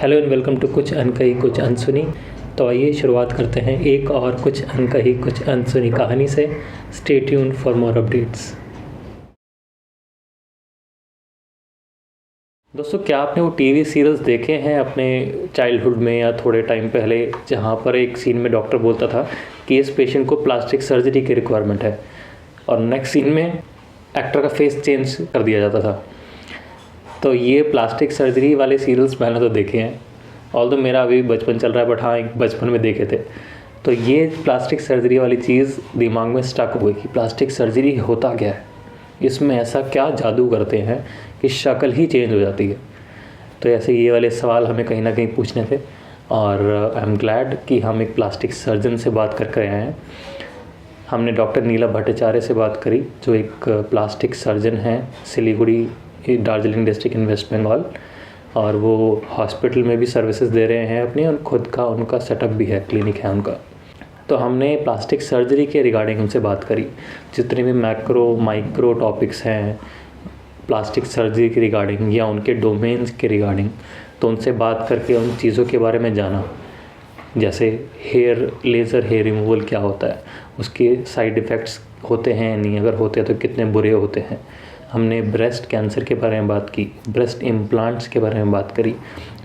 Hello and welcome to कुछ अनकही कुछ अनसुनी। तो आइए शुरुआत करते हैं एक और कुछ अनकही कुछ अनसुनी कहानी से। Stay tuned for more updates. दोस्तों, क्या आपने वो टीवी सीरियल्स देखे हैं अपने चाइल्डहुड में या थोड़े टाइम पहले, जहाँ पर एक सीन में डॉक्टर बोलता था कि इस पेशेंट को प्लास्टिक सर्जरी की रिक्वायरमेंट है और नेक्स्ट सीन में एक्टर का फेस चेंज कर दिया जाता था। तो ये प्लास्टिक सर्जरी वाले सीरियल्स मैंने तो देखे हैं, ऑल्दो मेरा अभी बचपन चल रहा है, बट हाँ एक बचपन में देखे थे। तो ये प्लास्टिक सर्जरी वाली चीज़ दिमाग में स्टक हो गई कि प्लास्टिक सर्जरी होता क्या है, इसमें ऐसा क्या जादू करते हैं कि शक्ल ही चेंज हो जाती है। तो ऐसे ये वाले सवाल हमें कहीं ना कहीं पूछने थे और आई एम ग्लैड कि हम एक प्लास्टिक सर्जन से बात करके आए हैं। हमने डॉक्टर नीला भट्टाचार्य से बात करी, जो एक प्लास्टिक सर्जन हैं Siliguri Darjeeling district in West Bengal, और वो हॉस्पिटल में भी सर्विसेज दे रहे हैं अपनी, और खुद का उनका सेटअप भी है, क्लिनिक है उनका। तो हमने प्लास्टिक सर्जरी के रिगार्डिंग उनसे बात करी, जितने भी मैक्रो माइक्रो टॉपिक्स हैं प्लास्टिक सर्जरी के रिगार्डिंग या उनके डोमेन्स के रिगार्डिंग। तो उनसे बात करके उन चीज़ों के बारे में जाना, जैसे लेज़र हेयर रिमूवल क्या होता है, उसके साइड इफ़ेक्ट्स होते हैं नहीं, अगर होते हैं तो कितने बुरे होते हैं। हमने ब्रेस्ट कैंसर के बारे में बात की, ब्रेस्ट इम्प्लांट्स के बारे में बात करी,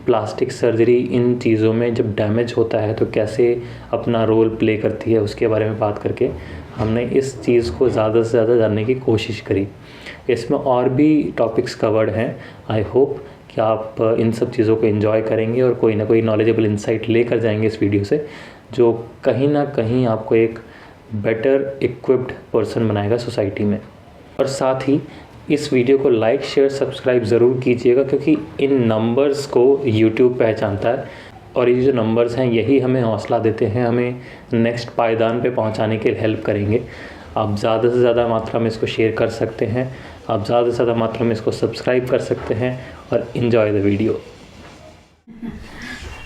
प्लास्टिक सर्जरी इन चीज़ों में जब डैमेज होता है तो कैसे अपना रोल प्ले करती है, उसके बारे में बात करके हमने इस चीज़ को ज़्यादा से ज़्यादा जानने की कोशिश करी। इसमें और भी टॉपिक्स कवर्ड हैं। आई होप कि आप इन सब चीज़ों को एंजॉय करेंगे और कोई ना कोई नॉलेजेबल इंसाइट लेकर जाएंगे इस वीडियो से, जो कहीं ना कहीं आपको एक बेटर इक्विप्ड पर्सन बनाएगा सोसाइटी में। और साथ ही इस वीडियो को लाइक शेयर सब्सक्राइब ज़रूर कीजिएगा, क्योंकि इन नंबर्स को यूट्यूब पहचानता है और ये जो नंबर्स हैं यही हमें हौसला देते हैं, हमें नेक्स्ट पायदान पे पहुंचाने के लिए हेल्प करेंगे। आप ज़्यादा से ज़्यादा मात्रा में इसको शेयर कर सकते हैं, आप ज़्यादा से ज़्यादा मात्रा में इसको सब्सक्राइब कर सकते हैं और इन्जॉय द वीडियो।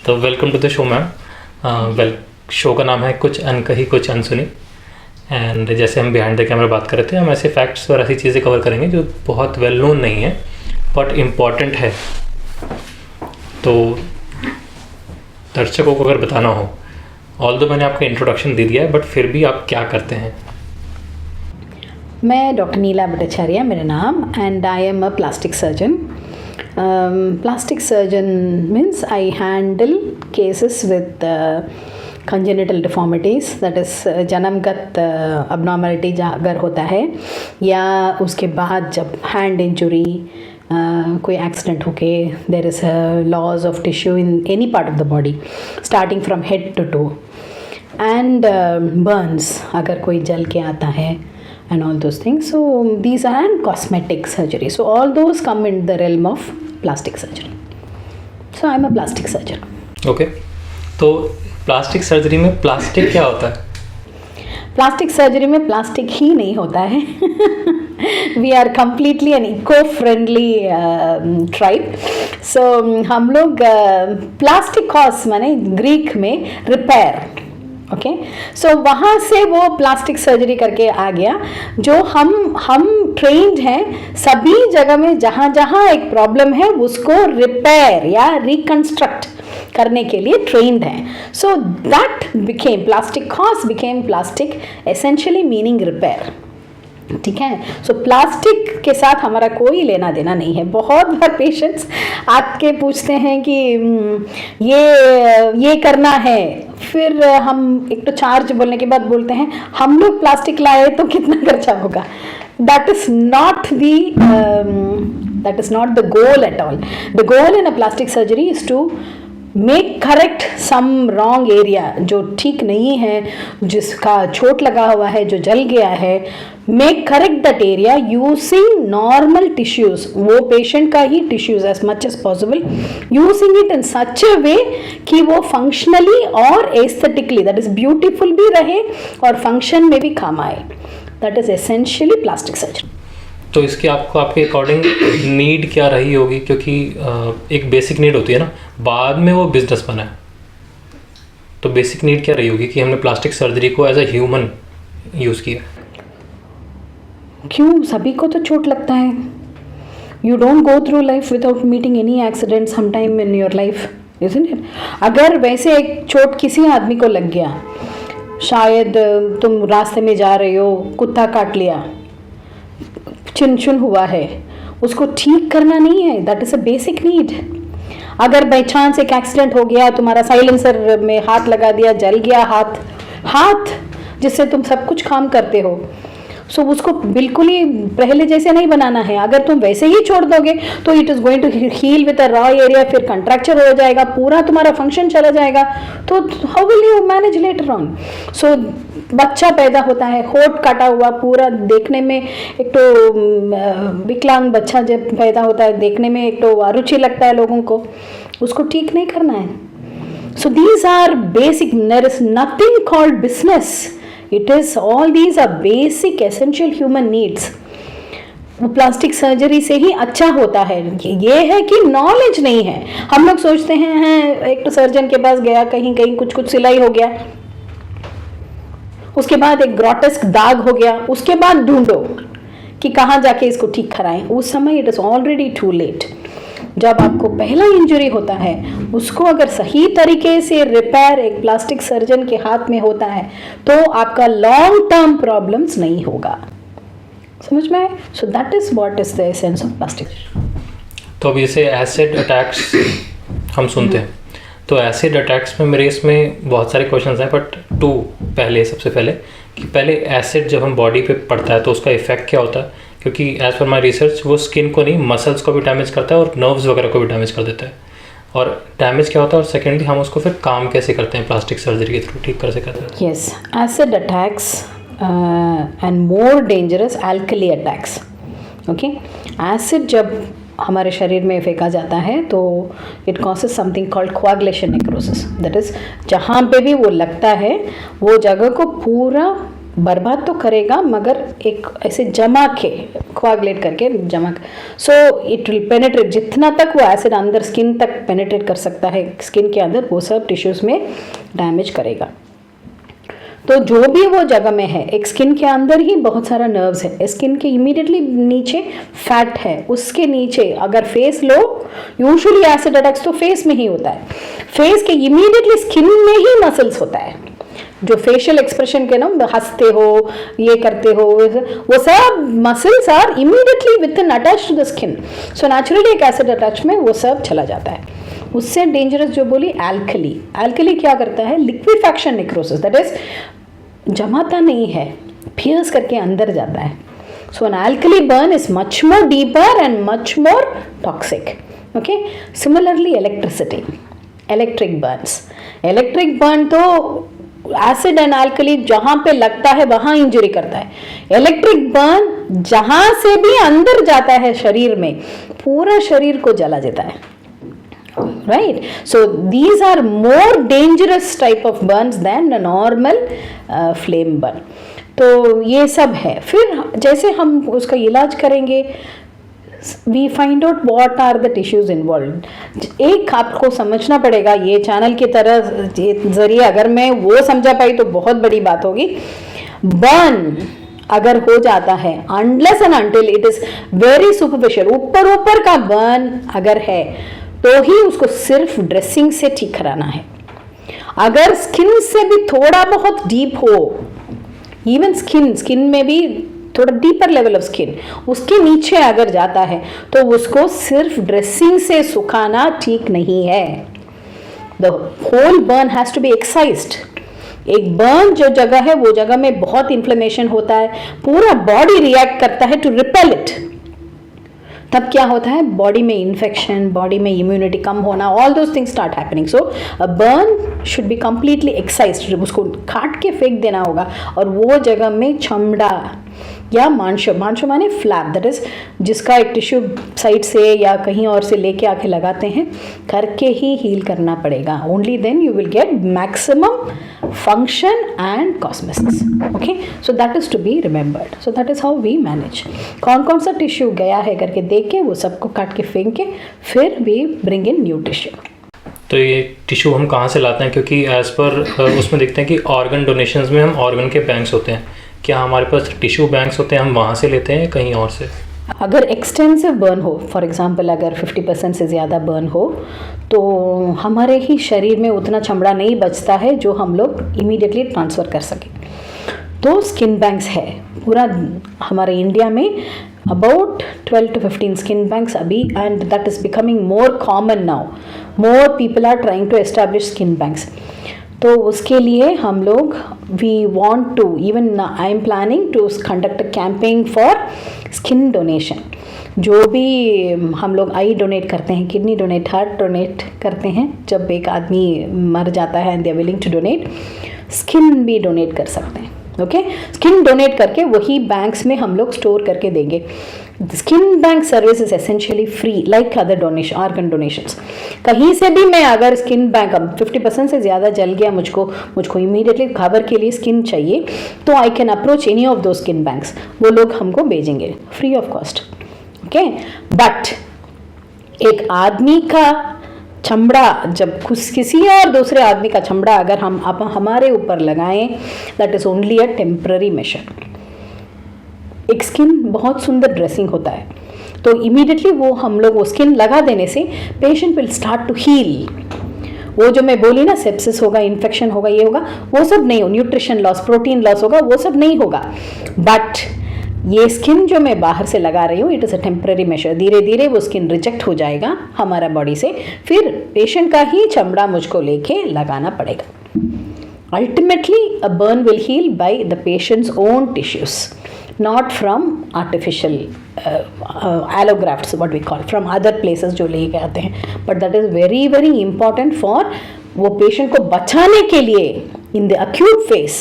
तो welcome to the show ma'am. Show का नाम है कुछ अनकही कुछ अनसुनी, एंड जैसे हम बिहाइंड द कैमरा बात कर रहे थे, हम ऐसे फैक्ट्स और ऐसी चीज़ें कवर करेंगे जो बहुत वेल नोन नहीं है बट इम्पॉर्टेंट है। तो दर्शकों को अगर बताना हो, ऑल्दो मैंने आपका इंट्रोडक्शन दे दिया है, बट फिर भी आप क्या करते हैं? मैं डॉक्टर नीला भट्टाचार्य मेरा नाम, and I am a plastic surgeon. Plastic surgeon means I handle cases with congenital deformities, that is जन्मगत abnormality अगर होता है, या उसके बाद जब hand injury कोई एक्सीडेंट होके there is a loss of tissue in any part of the body starting from head to toe, and burns अगर कोई जल के आता है, and all those things. So these are cosmetic surgery. So all those come in the realm of plastic surgery. So I'm a plastic surgeon. Okay. तो plastic surgery में plastic क्या होता है? प्लास्टिक सर्जरी में प्लास्टिक ही नहीं होता है. We are completely an eco-friendly tribe. So हम लोग प्लास्टिकॉस माने ग्रीक में रिपेयर, ओके, सो वहाँ से वो प्लास्टिक सर्जरी करके आ गया, जो हम ट्रेंड हैं सभी जगह में, जहाँ जहाँ एक प्रॉब्लम है उसको रिपेयर या रिकंस्ट्रक्ट करने के लिए ट्रेंड हैं. So that became plastic cause became plastic essentially meaning repair. ठीक है. सो प्लास्टिक के साथ हमारा कोई लेना देना नहीं है. बहुत बार पेशेंट्स आके पूछते हैं कि ये करना है, फिर हम एक तो चार्ज बोलने के बाद बोलते हैं हम लोग प्लास्टिक लाए तो कितना खर्चा होगा. That is not the goal at all. The goal in a plastic surgery is to make correct some wrong area, जो ठीक नहीं है, जिसका चोट लगा हुआ है, जो जल गया है, make correct that area using normal tissues, वो patient का ही tissues as much as possible, using it in such a way कि वो functionally और aesthetically, that is beautiful भी रहे और function में भी काम आए. That is essentially plastic surgery. तो इसकी आपके अकॉर्डिंग नीड क्या रही होगी? क्योंकि एक बेसिक नीड होती है ना, बाद में वो बिजनेस बना है. तो बेसिक नीड क्या रही होगी कि हमने प्लास्टिक सर्जरी को एज अ ह्यूमन यूज़ किया? क्यों? सभी को तो चोट लगता है. You don't go through life without meeting any accident sometime in your life. isn't it? अगर वैसे एक चोट किसी आदमी को लग गया, शायद तुम रास्ते में जा रहे हो, कुत्ता काट लिया, चुन हुआ है, उसको ठीक करना नहीं है, that is a basic need. अगर बाई चांस एक एक्सीडेंट हो गया, तुम्हारा साइलेंसर में हाथ लगा दिया, जल गया हाथ जिससे तुम सब कुछ काम करते हो, सो उसको बिल्कुल ही पहले जैसे नहीं बनाना है। अगर तुम वैसे ही छोड़ दोगे तो it is going to heal with a raw area, फिर कंट्रैक्चर हो जाएगा, पूरा तुम्हारा फंक्शन चला जाएगा, तो how will you manage later on. So बच्चा पैदा होता है, होठ काटा हुआ पूरा, देखने में एक तो विकलांग बच्चा जब पैदा होता है, देखने में एक तो अरुचि लगता है लोगों को, उसको ठीक नहीं करना है। So these are basic, there is nothing called business, it is all these are basic essential human needs. Plastic surgery से ही अच्छा होता है। ये है कि नॉलेज नहीं है। हम लोग सोचते हैं एक तो सर्जन के पास गया, कहीं कहीं कुछ सिलाई हो गया, उसके बाद एक ग्रोटेस्क दाग हो गया, उसके बाद ढूंढो कि कहाँ जाके इसको ठीक कराएं। उस समय it is already too late. जब आपको पहला इंजरी होता है, उसको अगर सही तरीके से रिपेयर एक प्लास्टिक सर्जन के हाथ में होता है तो आपका लॉन्ग टर्म प्रॉब्लम्स नहीं होगा। समझ में आए? सो that is what is the essence of plastic. तो अब जैसे एसिड अटैक्स हम सुनते हैं, तो एसिड अटैक्स में मेरे इसमें बहुत सारे क्वेश्चंस हैं, बट सबसे पहले कि पहले एसिड जब हम बॉडी पे पड़ता है तो उसका इफेक्ट क्या होता है? क्योंकि एज पर माई रिसर्च वो स्किन को नहीं, मसल्स को भी डैमेज करता है और नर्व्स वगैरह को भी डैमेज कर देता है। और डैमेज क्या होता है, और सेकेंडली हम उसको फिर काम कैसे करते हैं प्लास्टिक सर्जरी के थ्रू, ठीक कर सकते हैं? Yes, acid attacks and more dangerous alkali attacks. Okay, acid जब हमारे शरीर में फेंका जाता है तो it causes something called coagulation necrosis. That is, जहाँ पे भी वो लगता है वो जगह को पूरा बर्बाद तो करेगा, मगर एक ऐसे जमा के कोआगुलेट करके जमा, सो इट विल पेनेट्रेट, जितना तक वो एसिड अंदर स्किन तक पेनेट्रेट कर सकता है, स्किन के अंदर वो सब टिश्यूज़ में डैमेज करेगा। तो जो भी वो जगह में है, एक स्किन के अंदर ही बहुत सारा नर्व्स है, स्किन के इमीडिएटली नीचे फैट है, उसके नीचे अगर फेस लो, यूजुअली एसिड अटैक्स तो फेस में ही होता है, फेस के इमीडिएटली स्किन में ही मसल्स होता है, जो फेशियल एक्सप्रेशन के ना, हंसते हो, ये करते हो, वो सब muscles are immediately within attach to the skin. So naturally एक एसिड अटैच में वो सब चला जाता है। उससे डेंजरस जो बोली एल्कली, एल्कली क्या करता है? लिक्विफैक्शन नेक्रोसिस, दैट इज जमाता नहीं है, पियर्स करके अंदर जाता है। So an alkali burn is much more deeper and much more toxic. Okay, similarly electricity, electric burn तो एसिड एंड एल्कली जहां पे लगता है वहां इंजरी करता है। इलेक्ट्रिक बर्न जहां से भी अंदर जाता है शरीर में, पूरा शरीर को जला देता है। Right, so these are more dangerous type of burns than a normal flame burn. तो ये सब है। फिर जैसे हम उसका इलाज करेंगे, we find out what are the tissues involved। एक आपको समझना पड़ेगा, ये चैनल की तरह जरिए अगर मैं वो समझा पाई तो बहुत बड़ी बात होगी। बर्न अगर हो जाता है, unless and until it is very superficial, ऊपर का बर्न अगर है तो ही उसको सिर्फ ड्रेसिंग से ठीक कराना है। अगर स्किन से भी थोड़ा बहुत डीप हो, इवन स्किन में भी थोड़ा डीपर लेवल ऑफ स्किन, उसके नीचे अगर जाता है तो उसको सिर्फ ड्रेसिंग से सुखाना ठीक नहीं है। The whole burn has to be excised. एक बर्न जो जगह है वो जगह में बहुत इन्फ्लेमेशन होता है, पूरा बॉडी रिएक्ट करता है टू रिपेल इट। तब क्या होता है? बॉडी में इन्फेक्शन, बॉडी में इम्यूनिटी कम होना, all those things start happening. So a burn should be completely excised, उसको काट के फेंक देना होगा, और वो जगह में चमड़ा या मांसो माने फ्लैप, दैट इज जिसका एक टिश्यू साइड से या कहीं और से लेके आके लगाते हैं, करके ही हील करना पड़ेगा। Only then you will get maximum function and cosmesis. Okay, so that is to be remembered. So that is how we manage. कौन से टिश्यू गया है करके देख के वो सबको काट के फेंक के फिर we bring in new tissue. तो ये टिश्यू हम कहाँ से लाते हैं? क्योंकि एज पर उसमें देखते हैं कि ऑर्गन डोनेशंस में हम ऑर्गन के बैंक्स होते हैं, क्या हमारे पास टिश्यू बैंक्स होते हैं, हम वहाँ से लेते हैं कहीं और से? अगर एक्सटेंसिव बर्न हो, फॉर एग्जांपल अगर 50% से ज़्यादा बर्न हो, तो हमारे ही शरीर में उतना चमड़ा नहीं बचता है जो हम लोग इमीडिएटली ट्रांसफ़र कर सकें। तो स्किन बैंक्स है पूरा हमारे इंडिया में, अबाउट 12 to 15 स्किन बैंक्स अभी, and that is becoming more common now. More people are trying to establish skin banks. तो उसके लिए हम लोग we want to, even I am planning to conduct a campaign for skin donation. जो भी हम लोग आई डोनेट करते हैं, किडनी डोनेट, हार्ट डोनेट करते हैं, जब एक आदमी मर जाता है and they are willing to donate, skin भी डोनेट कर सकते हैं। ओके, स्किन डोनेट करके वही बैंक्स में हम लोग स्टोर करके देंगे। Skin bank service is essentially free like other donation, organ donations. कहीं से भी मैं अगर स्किन बैंक, अब 50% से ज़्यादा जल गया, मुझको इमीडिएटली खबर के लिए स्किन चाहिए, तो I can approach any of दो स्किन बैंक्स, वो लोग हमको भेजेंगे free of cost. Okay, but एक आदमी का चमड़ा जब किसी और दूसरे आदमी का चमड़ा अगर हम हमारे ऊपर लगाएं, that is only a temporary major. एक स्किन बहुत सुंदर ड्रेसिंग होता है, तो इमीडिएटली वो हम लोग वो स्किन लगा देने से patient will start to heal. वो जो मैं बोली ना, सेप्सिस होगा, इन्फेक्शन होगा, ये होगा, वो सब नहीं हो, न्यूट्रिशन लॉस, प्रोटीन लॉस होगा, वो सब नहीं होगा। बट ये स्किन जो मैं बाहर से लगा रही हूँ, it is a temporary major. धीरे धीरे वो स्किन रिजेक्ट हो जाएगा हमारा बॉडी से, फिर पेशेंट का ही चमड़ा मुझको लेके लगाना पड़ेगा। Ultimately a burn will heal by the patient's own tissues, not from artificial allografts, what we call, from other places जो लेके आते हैं। but that is very very important for वो patient को बचाने के लिए in the acute phase,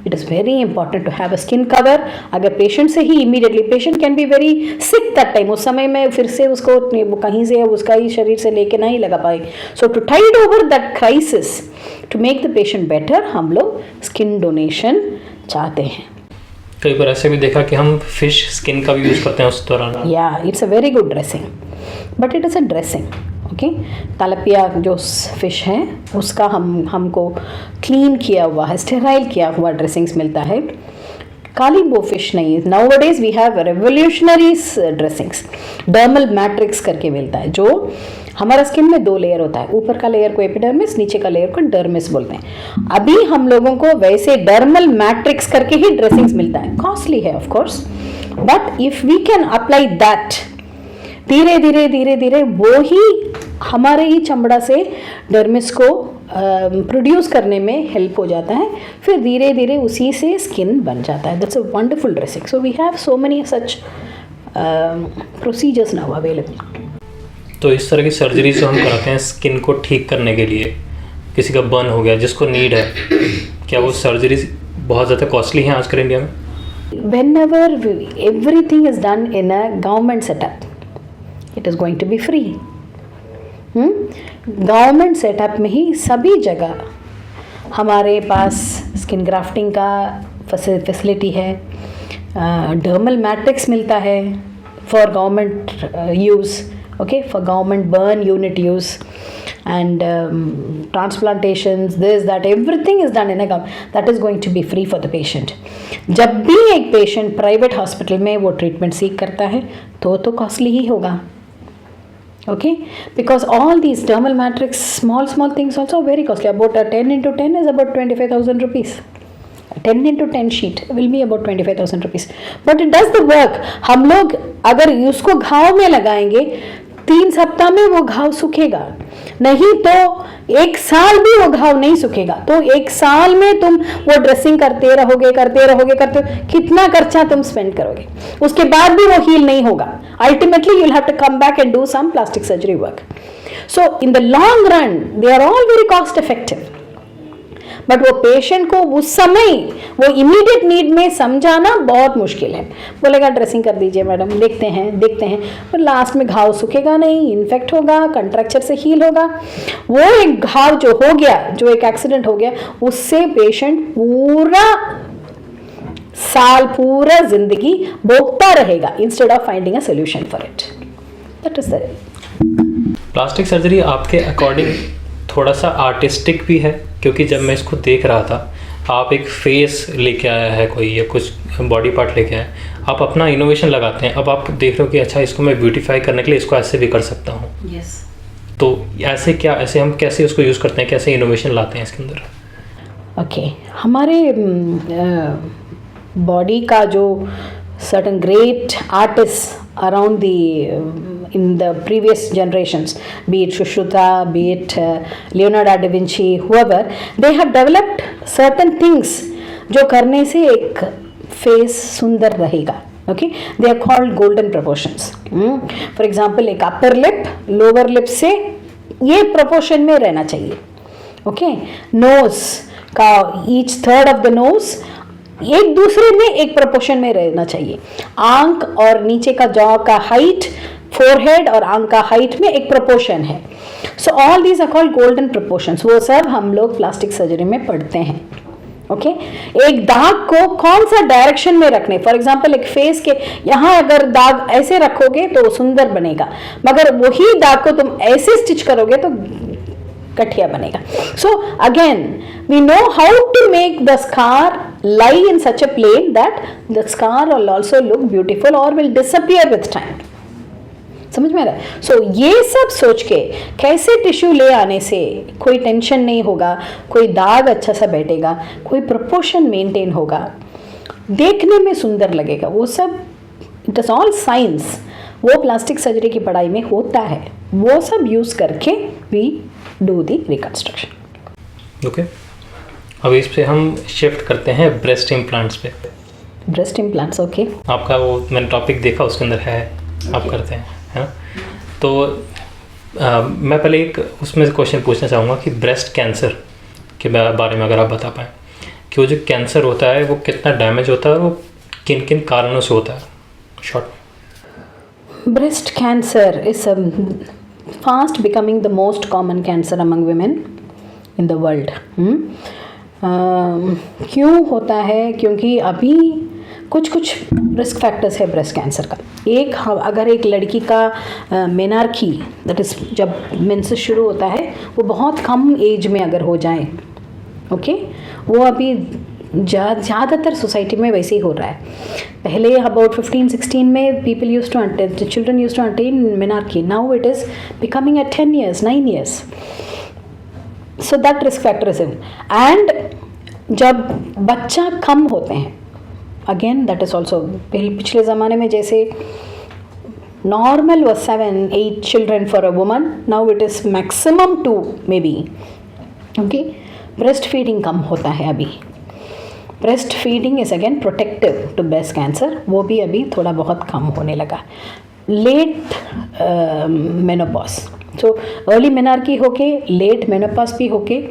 it is very important to have a skin cover। अगर patient से ही immediately, patient can be very sick that time, उस समय में फिर से उसको कहीं से उसका ही शरीर से लेके नहीं लगा पाए। so to tide over that crisis, to make the patient better, हम लोग skin donation चाहते हैं। कई बार ऐसे भी देखा कि हम फिश स्किन का भी यूज़ करते हैं उस दौरान। या it's a very good dressing, but it is a dressing. Okay, tilapia जो फिश है उसका हमको क्लीन किया हुआ है, स्टेराइल किया हुआ ड्रेसिंग्स मिलता है। कालीबो फिश नहीं, nowadays we have revolutionary dressings, dermal matrix करके मिलता है, जो हमारा स्किन में 2 लेयर होता है, ऊपर का लेयर को एपिडर्मिस, नीचे का लेयर को डर्मिस बोलते हैं। अभी हम लोगों को वैसे डर्मल मैट्रिक्स करके ही ड्रेसिंग्स मिलता है, कॉस्टली है of course, but if we can apply that, धीरे धीरे धीरे धीरे वो ही हमारे ही चमड़ा से डर्मिस को प्रोड्यूस करने में हेल्प हो जाता है, फिर धीरे धीरे उसी से स्किन बन जाता है। That's a wonderful dressing. So we have so many such procedures now available. तो इस तरह की सर्जरी जो हम कराते हैं स्किन को ठीक करने के लिए, किसी का बर्न हो गया जिसको नीड है, क्या वो सर्जरीज बहुत ज़्यादा कॉस्टली हैं आजकल इंडिया में? Whenever everything is done in a government setup, it is going to be free. Government setup में ही सभी जगह हमारे पास स्किन ग्राफ्टिंग का फैसिलिटी है, डर्मल मैट्रिक्स मिलता है for government use, okay, for government burn unit use, and transplantations, this, that, everything is done in a government, that is going to be free for the patient. जब भी एक patient private hospital में वो treatment सीख करता है तो costly ही होगा। okay, because all these dermal matrix small things also very costly. About a 10x10 is about 25,000 rupees. 10x10 sheet will be about 25,000 rupees, but it does the work. हम लोग अगर उसको घाव में लगाएंगे 3 सप्ताह में वो घाव सूखेगा, नहीं तो 1 साल भी वो घाव नहीं सूखेगा। तो 1 साल में तुम वो ड्रेसिंग करते रहोगे, कितना खर्चा तुम स्पेंड करोगे, उसके बाद भी वो हील नहीं होगा। Ultimately you will have to come back and do some plastic surgery work. So in the long run they are all very cost effective, but वो पेशेंट को उस समय वो इमीडिएट नीड में समझाना बहुत मुश्किल है। बोलेगा ड्रेसिंग कर दीजिए मैडम, देखते हैं, पर लास्ट में घाव सूखेगा नहीं, इन्फेक्ट होगा, कंट्रैक्चर से हील होगा। वो एक घाव जो हो गया, जो एक एक्सीडेंट हो गया, उससे पेशेंट पूरा साल, पूरा जिंदगी भोगता रहेगा instead of finding a solution for it. That is the plastic surgery आपके अकॉर्डिंग थोड़ा सा आर्टिस्टिक भी है, क्योंकि जब मैं इसको देख रहा था, आप एक फेस लेके आया है कोई या कुछ बॉडी पार्ट लेके आए, आप अपना इनोवेशन लगाते हैं, अब आप देख रहे हो कि अच्छा इसको मैं ब्यूटीफाई करने के लिए इसको ऐसे भी कर सकता हूँ। यस। तो ऐसे हम कैसे उसको यूज़ करते हैं, कैसे इनोवेशन लाते हैं इसके अंदर? ओके, हमारे बॉडी का जो certain great artists around in the previous generations, be it Shushruta, be it Leonardo da Vinci, whoever, they have developed certain things जो करने से एक फेस सुंदर रहेगा. Okay, they are called golden proportions. For example, एक upper lip, lower lip से ये proportion में रहना चाहिए. Okay, nose का each third of the nose एक दूसरे में एक प्रोपोर्शन में रहना चाहिए. आंख और नीचे का जॉ का हाइट, फोरहेड और आंख का हाइट में एक प्रोपोर्शन है. So all these are called golden proportions. वो सब हम लोग प्लास्टिक सर्जरी में पढ़ते हैं. ओके, एक दाग को कौन सा डायरेक्शन में रखने. फॉर एग्जांपल एक फेस के यहाँ अगर दाग ऐसे रखोगे तो सुंदर बनेगा, मगर वही दाग को तुम ऐसे स्टिच करोगे तो कठिया बनेगा. So again, we know how to make the scar lie in such a plane that the scar will also look beautiful or will disappear with time. समझ में आ रहा है? So ये सब सोच के कैसे टिश्यू ले आने से कोई टेंशन नहीं होगा, कोई दाग अच्छा सा बैठेगा, कोई प्रोपोर्शन मेंटेन होगा, देखने में सुंदर लगेगा, वो सब इट इज ऑल साइंस. वो प्लास्टिक सर्जरी की पढ़ाई में होता है. वो सब यूज करके we do the reconstruction. Okay, अब इस पे हम शिफ्ट करते हैं ब्रेस्ट इम्प्लांट्स पे. Breast implants, okay. आपका वो मैंने टॉपिक देखा उसके अंदर है, आप करते हैं, है ना? तो मैं पहले एक उसमें से क्वेश्चन पूछना चाहूँगा कि ब्रेस्ट कैंसर के बारे में अगर आप बता पाएँ कि वो जो कैंसर होता है वो कितना डैमेज होता है और वो किन किन कारणों से होता है, short. Breast cancer is fast becoming the most common cancer among women in the world. क्यों होता है? क्योंकि अभी कुछ रिस्क फैक्टर्स है ब्रेस्ट कैंसर का. एक, अगर एक लड़की का मेनार्की, दैट इज जब मेंसेस शुरू होता है, वो बहुत कम एज में अगर हो जाए, ओके, वो अभी ज़्यादातर सोसाइटी में वैसे ही हो रहा है. पहले अबाउट 15-16 में people use to attain, children use to attain menarche. Now it is becoming at 10 years, 9 years. So that risk factor is in. And जब बच्चा कम होते हैं, अगेन दैट इज ऑल्सो, पिछले ज़माने में जैसे normal was 7-8 children for a woman, now it is maximum 2 maybe. Okay, breast feeding कम होता है अभी. Breast feeding is again protective to breast cancer, वो भी अभी थोड़ा बहुत कम होने लगा. Late menopause, so early menarche होके लेट मेनोपॉज भी होके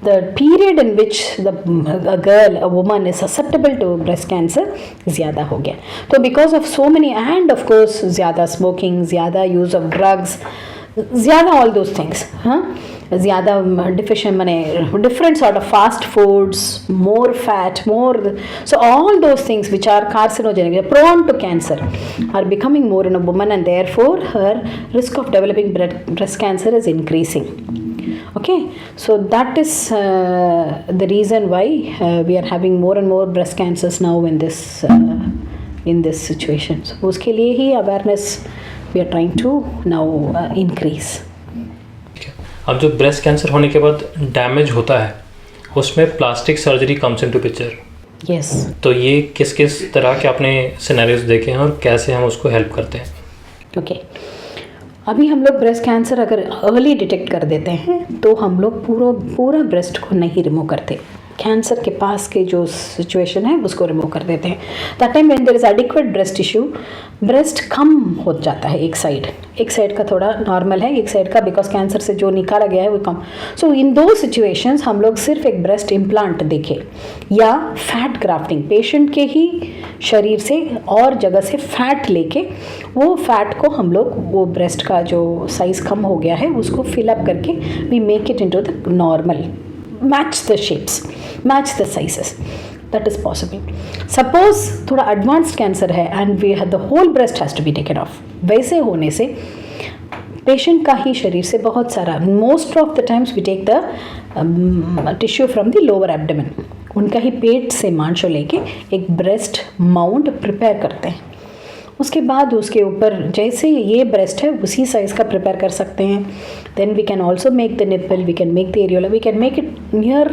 the period in which a girl, a woman is susceptible to breast cancer ज़्यादा हो गया. तो because of so many, and of course ज़्यादा smoking, ज़्यादा use of drugs, ज़्यादा all those things, हाँ, ज़्यादा deficient मने different sort of fast foods, more fat, more, so all those things which are carcinogenic, prone to cancer, are becoming more in a woman, and therefore her risk of developing breast cancer is increasing. Okay, so that is the reason why we are having more and more breast cancers now in this situation. So उसके लिए ही awareness we are trying to now increase. अब जो breast cancer होने के बाद damage होता है उसमें plastic surgery comes into picture. Yes. तो ये किस किस तरह के आपने सिनेरियोज देखे हैं और कैसे हम उसको हेल्प करते हैं? Okay. अभी हम लोग ब्रेस्ट कैंसर अगर अर्ली डिटेक्ट कर देते हैं तो हम लोग पूरा ब्रेस्ट को नहीं रिमूव करते. कैंसर के पास के जो सिचुएशन है उसको रिमूव कर देते हैं. That time when there is adequate breast tissue, breast कम हो जाता है. एक साइड का थोड़ा नॉर्मल है, एक साइड का बिकॉज कैंसर से जो निकाला गया है वो कम. सो इन दो सिचुएशंस हम लोग सिर्फ एक ब्रेस्ट इम्प्लांट देखें या फैट ग्राफ्टिंग, पेशेंट के ही शरीर से और जगह से फैट लेके वो फैट को हम लोग, वो ब्रेस्ट का जो साइज़ कम हो गया है उसको फिलअप करके we make it into the normal, match the shapes, match the sizes. That is possible. Suppose थोड़ा advanced cancer है and we have the whole breast has to be taken off. वैसे होने से पेशेंट का ही शरीर से बहुत सारा, most of the times we take the tissue from the lower abdomen. उनका ही पेट से मांसो लेके एक ब्रेस्ट माउंट प्रिपेयर करते हैं। उसके बाद उसके ऊपर जैसे ये ब्रेस्ट है उसी साइज़ का प्रिपेयर कर सकते हैं। Then we can also make the nipple, we can make the areola, we can make it near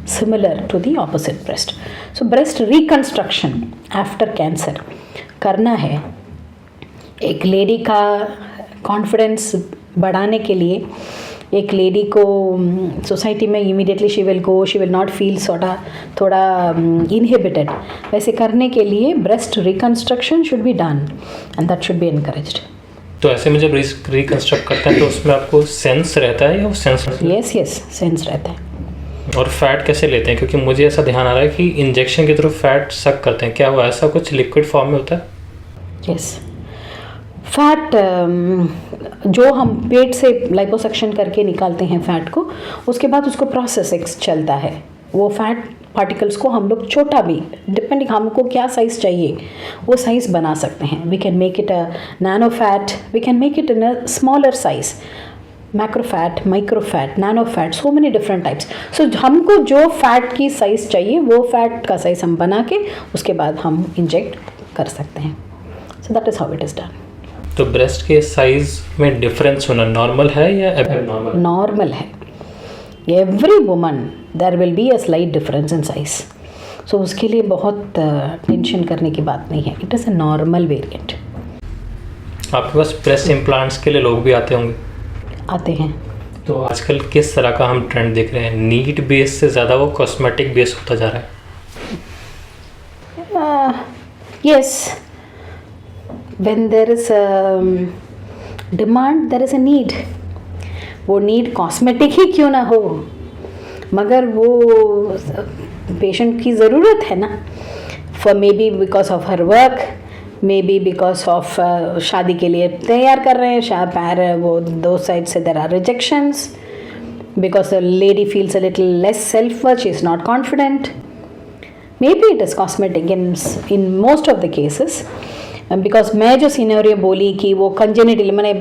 similar to the opposite breast. So breast reconstruction after cancer करना है। एक लेडी का कॉन्फिडेंस बढ़ाने के लिए एक लेडी को सोसाइटी में immediately she will not feel थोड़ा इनहिबिटेड, वैसे करने के लिए breast reconstruction should be done and that should be encouraged. तो ऐसे में जब रिकन्स्ट्रक्ट करते हैं तो उसमें आपको सेंस रहता है या वो सेंस? यस सेंस रहता है। और फैट कैसे लेते हैं? क्योंकि मुझे ऐसा ध्यान आ रहा है कि इंजेक्शन की तरफ फैट सक करते हैं, क्या वो ऐसा कुछ लिक्विड फॉर्म में होता है? यस, फैट जो हम पेट से लाइपोसक्शन करके निकालते हैं फैट को, उसके बाद उसको प्रोसेस चलता है। वो फैट पार्टिकल्स को हम लोग छोटा भी डिपेंडिंग हमको क्या साइज़ चाहिए वो साइज़ बना सकते हैं। We can make it a nano fat, we can make it in a smaller size, macro fat, micro fat, nano fat, so many different types. So हमको जो फैट की साइज़ चाहिए वो फैट का साइज़ हम बना के उसके बाद हम इंजेक्ट कर सकते हैं। So that is how it is done. तो ब्रेस्ट के साइज में डिफरेंस होना नॉर्मल है या एबनॉर्मल? नॉर्मल है। Every woman there will be a slight difference in size, so उसके लिए बहुत टेंशन करने की बात नहीं है। It is a normal variant. आपके पास ब्रेस्ट इम्प्लांट्स के लिए लोग भी आते होंगे? आते हैं। तो आजकल किस तरह का हम ट्रेंड देख रहे हैं? नीड बेस से ज़्यादा वो कॉस्मेटिक बेस होता जा रहा है? Yes, when there is a demand there is a need। वो नीड कॉस्मेटिक ही क्यों ना हो, मगर वो पेशेंट की ज़रूरत है ना, for may be because of her work, may be because of शादी के लिए तैयार कर रहे हैं पैर, वो दो साइड से there are rejections, because the lady feels a little less self worth, she is not confident, maybe it is cosmetic in most of the cases. Because मैं जो सिनेरियो बोली कि वो कंजेनिटल, मैंने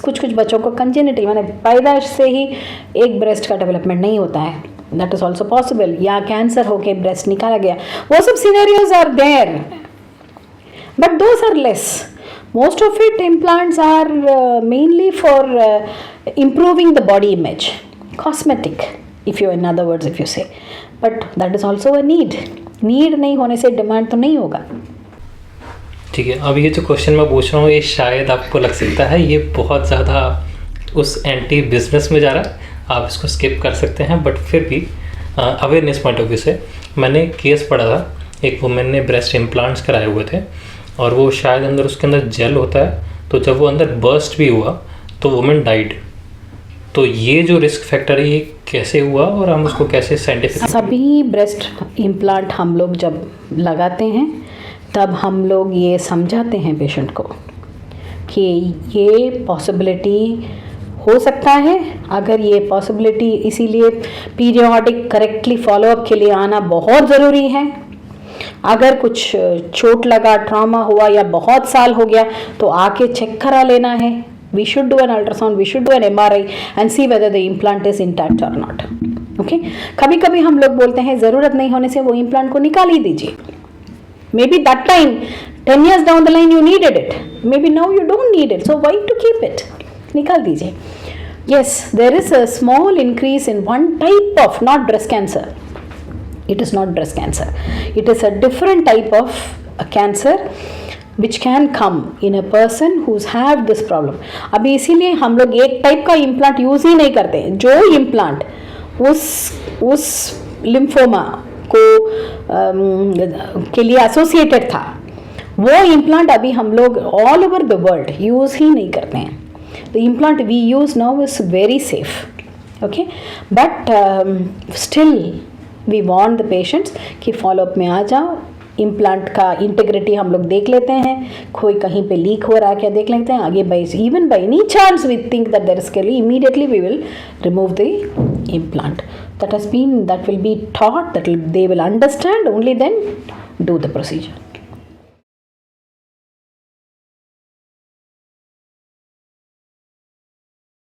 कुछ बच्चों को कंजेनिटल मैंने पैदाइश से ही एक ब्रेस्ट का डेवलपमेंट नहीं होता है, दैट इज़ ऑल्सो पॉसिबल, या कैंसर होके ब्रेस्ट निकाला गया, वो सब scenarios are there, but those are less. Most of it implants are mainly for improving the body image, cosmetic if you in other words if you say, but that is also a need नहीं होने से demand तो नहीं होगा। ठीक है, अब ये जो क्वेश्चन मैं पूछ रहा हूँ ये शायद आपको लग सकता है ये बहुत ज़्यादा उस एंटी बिजनेस में जा रहा है, आप इसको स्किप कर सकते हैं, बट फिर भी अवेयरनेस पॉइंट ऑफ व्यू से मैंने केस पढ़ा था, एक वुमेन ने ब्रेस्ट इम्प्लांट्स कराए हुए थे और वो शायद उसके अंदर जेल होता है, तो जब वो अंदर बर्स्ट भी हुआ तो वुमेन डाइड। तो ये जो रिस्क फैक्टर है ये कैसे हुआ और हम उसको कैसे साइंटिफिक? सभी ब्रेस्ट इम्प्लांट हम लोग जब लगाते हैं तब हम लोग ये समझाते हैं पेशेंट को कि ये पॉसिबिलिटी हो सकता है। अगर ये पॉसिबिलिटी, इसीलिए पीरियोडिक करेक्टली फॉलोअप के लिए आना बहुत ज़रूरी है। अगर कुछ चोट लगा, ट्रॉमा हुआ या बहुत साल हो गया तो आके चेक करा लेना है। We should do an ultrasound, we should do an MRI and see whether the implant is intact और नॉट। ओके, कभी कभी हम लोग बोलते हैं ज़रूरत नहीं होने से वो इम्प्लांट को निकाल ही दीजिए। Maybe that time 10 years down the line you needed it, maybe now you don't need it, so why to keep it? निकाल दीजिए। Yes, there is a small increase in one type of, not breast cancer, it is not breast cancer, it is a different type of a cancer which can come in a person who's have this problem। अभी इसीलिए हम लोग एक type का implant use ही नहीं करते। जो इम्प्लांट उस लिम्फोमा को के लिए एसोसिएटेड था, वो इम्प्लांट अभी हम लोग all over the world use ही नहीं करते हैं। The implant we use now is very safe. Okay, but still we want the patients कि फॉलोअप में आ जाओ, इम्प्लांट का इंटीग्रिटी हम लोग देख लेते हैं, कोई कहीं पे लीक हो रहा है क्या देख लेते हैं, आगे by even by any chance we think that there is केली, immediately we will remove the implant. That will be taught, they will understand, only then do the procedure.